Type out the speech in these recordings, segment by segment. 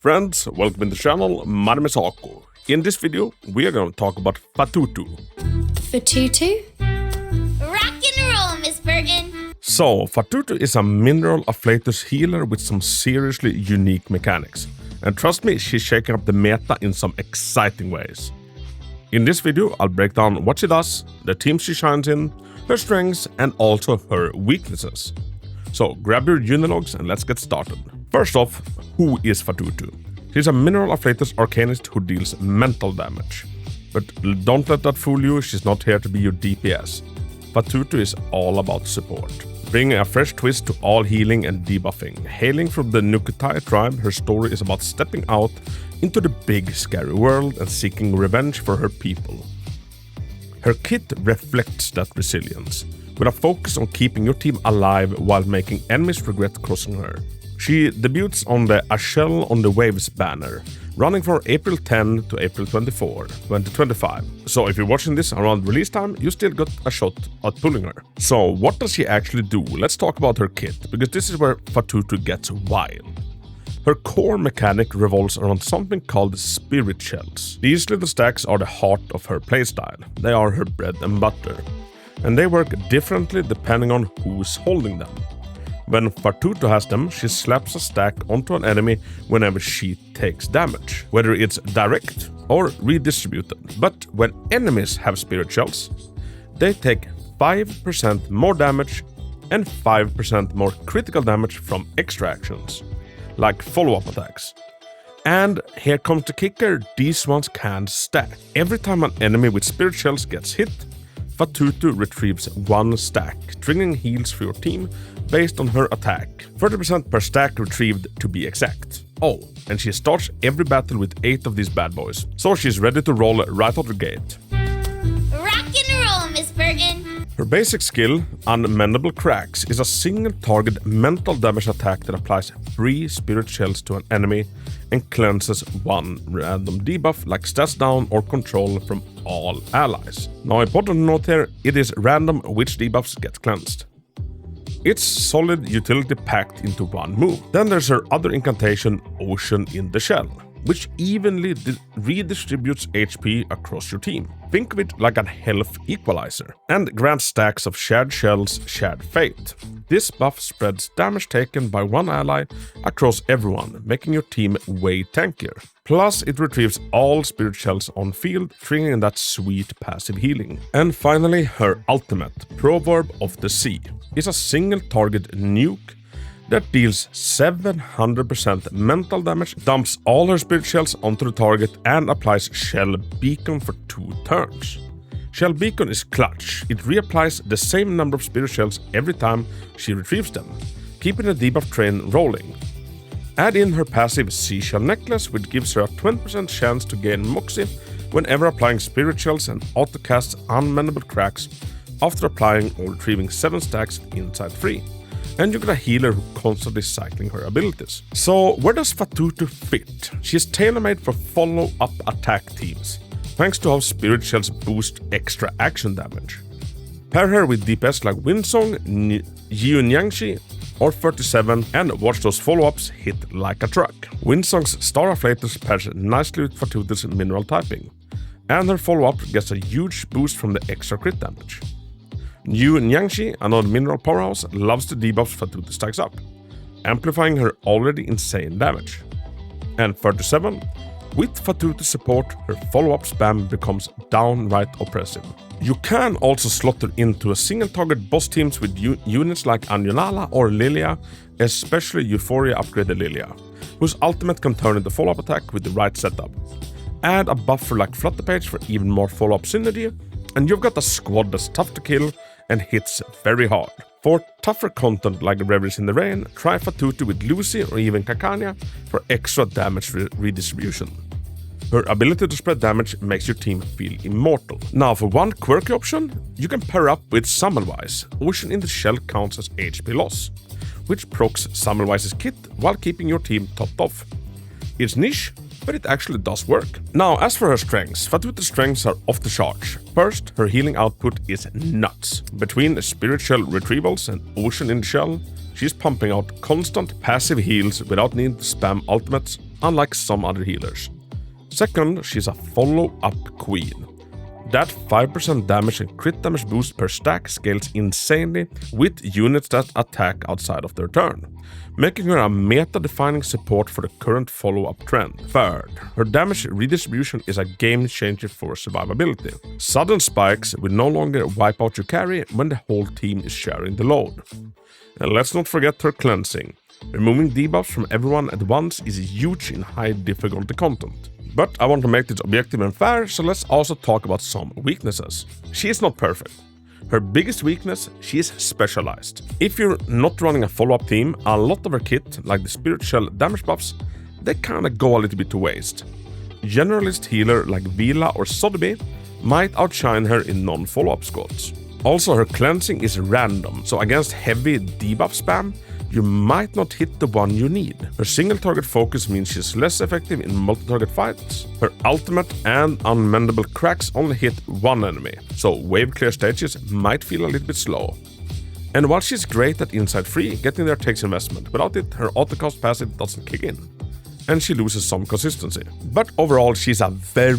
Friends, welcome to the channel. My name is Hako. In this video, we are going to talk about Fatutu. Fatutu? Rock and roll, Miss Vertin. So, Fatutu is a mineral afflatus healer with some seriously unique mechanics. And trust me, she's shaking up the meta in some exciting ways. In this video, I'll break down what she does, the teams she shines in, her strengths, and also her weaknesses. So, grab your unilogs and let's get started. First off, who is Fatutu? She's a mineral afflatus arcanist who deals mental damage. But don't let that fool you, she's not here to be your DPS. Fatutu is all about support, bringing a fresh twist to all healing and debuffing. Hailing from the Nukutai tribe, her story is about stepping out into the big scary world and seeking revenge for her people. Her kit reflects that resilience, with a focus on keeping your team alive while making enemies regret crossing her. She debuts on the A Shell on the Waves banner, running from April 10 to April 24, 2025. So if you're watching this around release time, you still got a shot at pulling her. So what does she actually do? Let's talk about her kit, because this is where Fatutu gets wild. Her core mechanic revolves around something called spirit shells. These little stacks are the heart of her playstyle. They are her bread and butter, and they work differently depending on who's holding them. When Fatutu has them, she slaps a stack onto an enemy whenever she takes damage, whether it's direct or redistributed. But when enemies have spirit shells, they take 5% more damage and 5% more critical damage from extra actions, like follow-up attacks. And here comes the kicker, these ones can stack. Every time an enemy with spirit shells gets hit, Fatutu retrieves one stack, triggering heals for your team based on her attack. 30% per stack retrieved to be exact. Oh, and she starts every battle with 8 of these bad boys, so she's ready to roll right out the gate. Rock and roll, Miss Vertin. Her basic skill, Unmendable Cracks, is a single target mental damage attack that applies 3 spirit shells to an enemy and cleanses 1 random debuff like stats down or control from all allies. Now, important to note here, it is random which debuffs get cleansed. It's solid utility packed into one move. Then there's her other incantation, Ocean in the Shell, which evenly redistributes HP across your team. Think of it like a health equalizer, and grants stacks of shared shells, shared fate. This buff spreads damage taken by one ally across everyone, making your team way tankier. Plus, it retrieves all spirit shells on field, triggering that sweet passive healing. And finally, her ultimate, Proverb of the Sea, is a single target nuke that deals 700% mental damage, dumps all her spirit shells onto the target, and applies Shell Beacon for 2 turns. Shell Beacon is clutch. It reapplies the same number of spirit shells every time she retrieves them, keeping the debuff train rolling. Add in her passive Seashell Necklace, which gives her a 20% chance to gain Moxie whenever applying spirit shells, and autocasts Unmendable Cracks after applying or retrieving 7 stacks inside 3. And you get a healer who constantly cycling her abilities. So where does Fatutu fit? She is tailor-made for follow-up attack teams, thanks to how spirit shells boost extra action damage. Pair her with DPS like Windsong, Jiunyangshi, or 37, and watch those follow-ups hit like a truck. Windsong's Star Afflatus pairs nicely with Fatutu's mineral typing, and her follow-up gets a huge boost from the extra crit damage. Jiunyangshi, another mineral powerhouse, loves the debuffs Fatutu stacks up, amplifying her already insane damage. And 37, with Fatutu support, her follow-up spam becomes downright oppressive. You can also slot her into a single target boss teams with units like Anjanala or Lilia, especially Euphoria upgraded Lilia, whose ultimate can turn into follow-up attack with the right setup. Add a buffer like Flutterpage for even more follow-up synergy, and you've got a squad that's tough to kill and hits very hard. For tougher content like Reveries in the Rain, try Fatutu with Lucy or even Kakanya for extra damage redistribution. Her ability to spread damage makes your team feel immortal. Now for one quirky option, you can pair up with Sammelwise. Ocean in the Shell counts as HP loss, which procs Sammelwise's kit while keeping your team topped off. It's niche, but it actually does work. Now, as for her strengths, Fatutu's strengths are off the charts. First, her healing output is nuts. Between spirit shell retrievals and Ocean in the Shell, she's pumping out constant passive heals without needing to spam ultimates unlike some other healers. Second, she's a follow-up queen. That 5% damage and crit damage boost per stack scales insanely with units that attack outside of their turn, making her a meta-defining support for the current follow-up trend. Third, her damage redistribution is a game changer for survivability. Sudden spikes will no longer wipe out your carry when the whole team is sharing the load. And let's not forget her cleansing. Removing debuffs from everyone at once is huge in high difficulty content. But I want to make this objective and fair, so let's also talk about some weaknesses. She is not perfect. Her biggest weakness, she is specialized. If you're not running a follow-up team, a lot of her kit, like the Spirit Shell damage buffs, they kinda go a little bit to waste. Generalist healer like Vila or Sotheby might outshine her in non-follow-up squads. Also, her cleansing is random, so against heavy debuff spam, you might not hit the one you need. Her single target focus means she's less effective in multi-target fights. Her ultimate and unmendable cracks only hit one enemy, so wave clear stages might feel a little bit slow. And while she's great at inside free, getting there takes investment. Without it, her autocast passive doesn't kick in, and she loses some consistency. But overall, she's a very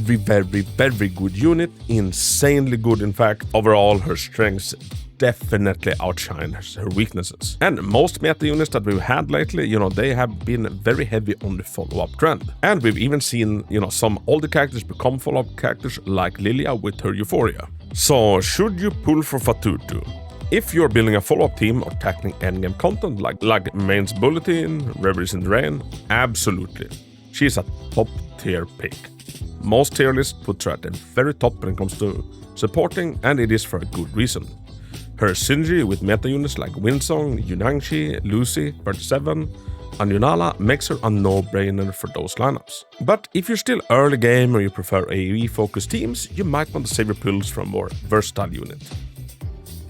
good unit, insanely good in fact. Overall, her strengths definitely outshine her weaknesses. And most meta units that we've had lately, they have been very heavy on the follow-up trend. And we've even seen, some older characters become follow-up characters like Lilia with her Euphoria. So, should you pull for Fatutu? If you're building a follow-up team or tackling endgame content like Main's Bulletin, Reveries in the Rain, absolutely. She's a top-tier pick. Most tier lists put her at the very top when it comes to supporting, and it is for a good reason. Her synergy with meta units like Winsong, Yunangshi, Lucy, 37, and Yunala makes her a no-brainer for those lineups. But if you're still early game or you prefer AoE-focused teams, you might want to save your pulls from a more versatile unit.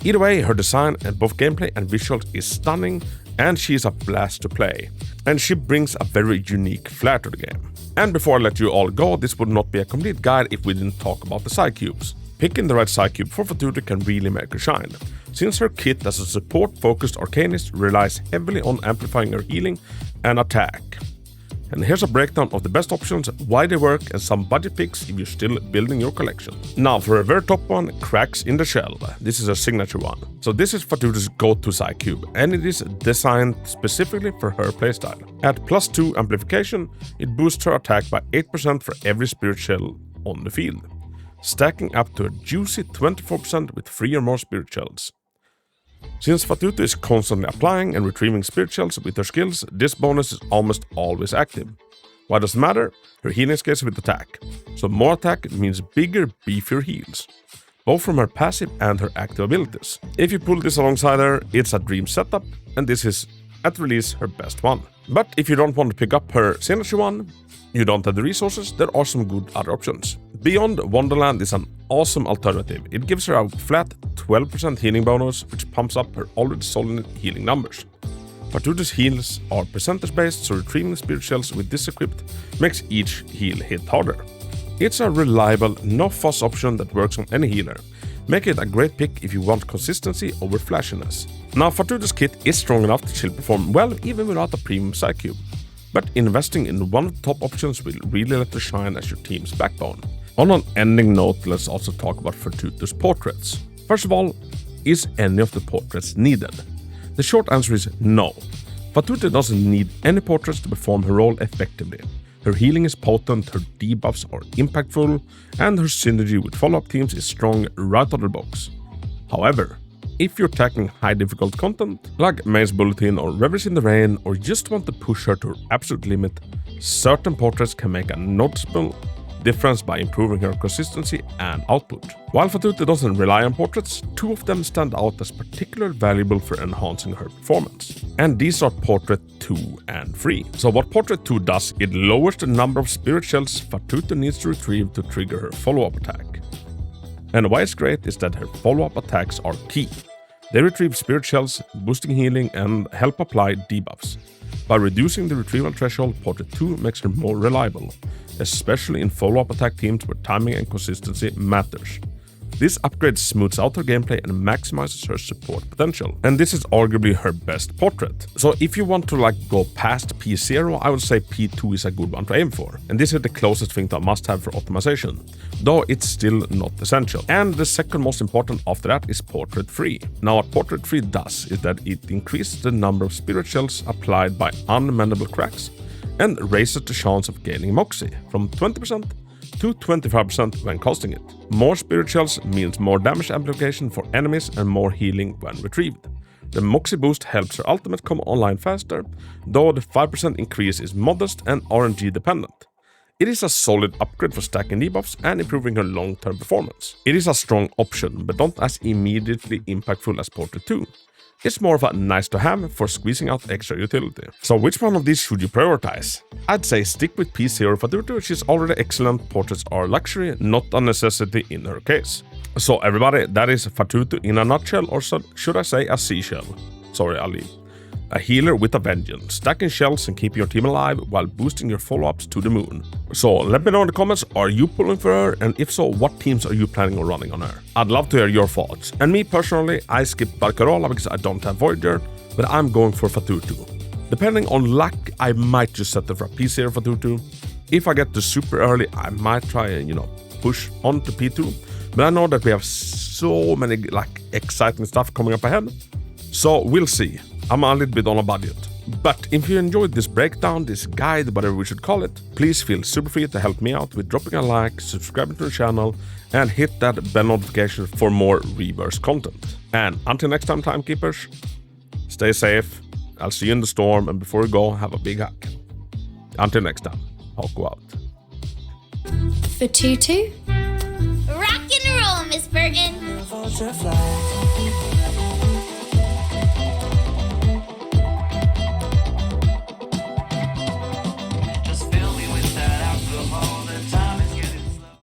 Either way, her design and both gameplay and visuals is stunning, and she is a blast to play. And she brings a very unique flair to the game. And before I let you all go, this would not be a complete guide if we didn't talk about the Psycubes. Picking the right Psycube for Fatutu can really make her shine, since her kit as a support-focused arcanist relies heavily on amplifying her healing and attack. And here's a breakdown of the best options, why they work, and some budget picks if you're still building your collection. Now for a very top one, Cracks in the Shell. This is a signature one. So this is Fatutu's go-to Psycube, and it is designed specifically for her playstyle. At +2 amplification, it boosts her attack by 8% for every Spirit Shell on the field, stacking up to a juicy 24% with 3 or more Spirit Shells. Since Fatutu is constantly applying and retrieving Spirit Shells with her skills, this bonus is almost always active. Why does it matter? Her healing scales with attack, so more attack means bigger, beefier heals, both from her passive and her active abilities. If you pull this alongside her, it's a dream setup, and this is, at release, her best one. But if you don't want to pick up her signature one, you don't have the resources, there are some good other options. Beyond Wonderland is an awesome alternative. It gives her a flat 12% healing bonus, which pumps up her already solid healing numbers. Fatutu's heals are percentage based, so retrieving Spirit Shells with this equipped makes each heal hit harder. It's a reliable, no-fuss option that works on any healer. Make it a great pick if you want consistency over flashiness. Now Fatutu's kit is strong enough that she'll perform well even without a premium Psycube. But investing in one of the top options will really let her shine as your team's backbone. On an ending note, let's also talk about Fatutu's portraits. First of all, is any of the portraits needed? The short answer is no. Fatutu doesn't need any portraits to perform her role effectively. Her healing is potent, her debuffs are impactful, and her synergy with follow-up teams is strong right out of the box. However, if you're tackling high difficult content, like Main's Bulletin or Reveries in the Rain, or just want to push her to her absolute limit, certain portraits can make a noticeable difference by improving her consistency and output. While Fatutu doesn't rely on portraits, 2 of them stand out as particularly valuable for enhancing her performance. And these are Portrait 2 and 3. So what Portrait 2 does, it lowers the number of Spirit Shells Fatutu needs to retrieve to trigger her follow-up attack. And why it's great is that her follow-up attacks are key. They retrieve Spirit Shells, boosting healing, and help apply debuffs. By reducing the retrieval threshold, Portrait 2 makes her more reliable, especially in follow-up attack teams where timing and consistency matters. This upgrade smooths out her gameplay and maximizes her support potential. And this is arguably her best portrait. So if you want to go past P0, I would say P2 is a good one to aim for. And this is the closest thing to a must-have for optimization, though it's still not essential. And the second most important after that is Portrait 3. Now what Portrait 3 does is that it increases the number of spirit shells applied by unmendable cracks and raises the chance of gaining Moxie from 20% to 25% when casting it. More spirit shells means more damage amplification for enemies and more healing when retrieved. The Moxie boost helps her ultimate come online faster, though the 5% increase is modest and RNG dependent. It is a solid upgrade for stacking debuffs and improving her long-term performance. It is a strong option, but not as immediately impactful as Portrait 2. It's more of a nice to have for squeezing out extra utility. So which one of these should you prioritize? I'd say stick with P0 Fatutu, she's already excellent, portraits are luxury, not a necessity in her case. So everybody, that is Fatutu in a nutshell, or should I say a seashell? Sorry, Ali. A healer with a vengeance, stacking shells and keeping your team alive while boosting your follow-ups to the moon. So let me know in the comments, are you pulling for her? And if so, what teams are you planning on running on her? I'd love to hear your thoughts. And me personally, I skipped Barcarola because I don't have Voyager, but I'm going for Fatutu. Depending on luck, I might just set her for a P0 Fatutu. If I get to super early, I might try and, push on to P2. But I know that we have so many exciting stuff coming up ahead. So we'll see. I'm a little bit on a budget. But if you enjoyed this breakdown, this guide, whatever we should call it, please feel super free to help me out with dropping a like, subscribing to the channel, and hit that bell notification for more reverse content. And until next time, timekeepers, stay safe. I'll see you in the storm, and before you go, have a big hug. Until next time, Hako out. Fatutu? Rock and roll, Miss Vertin.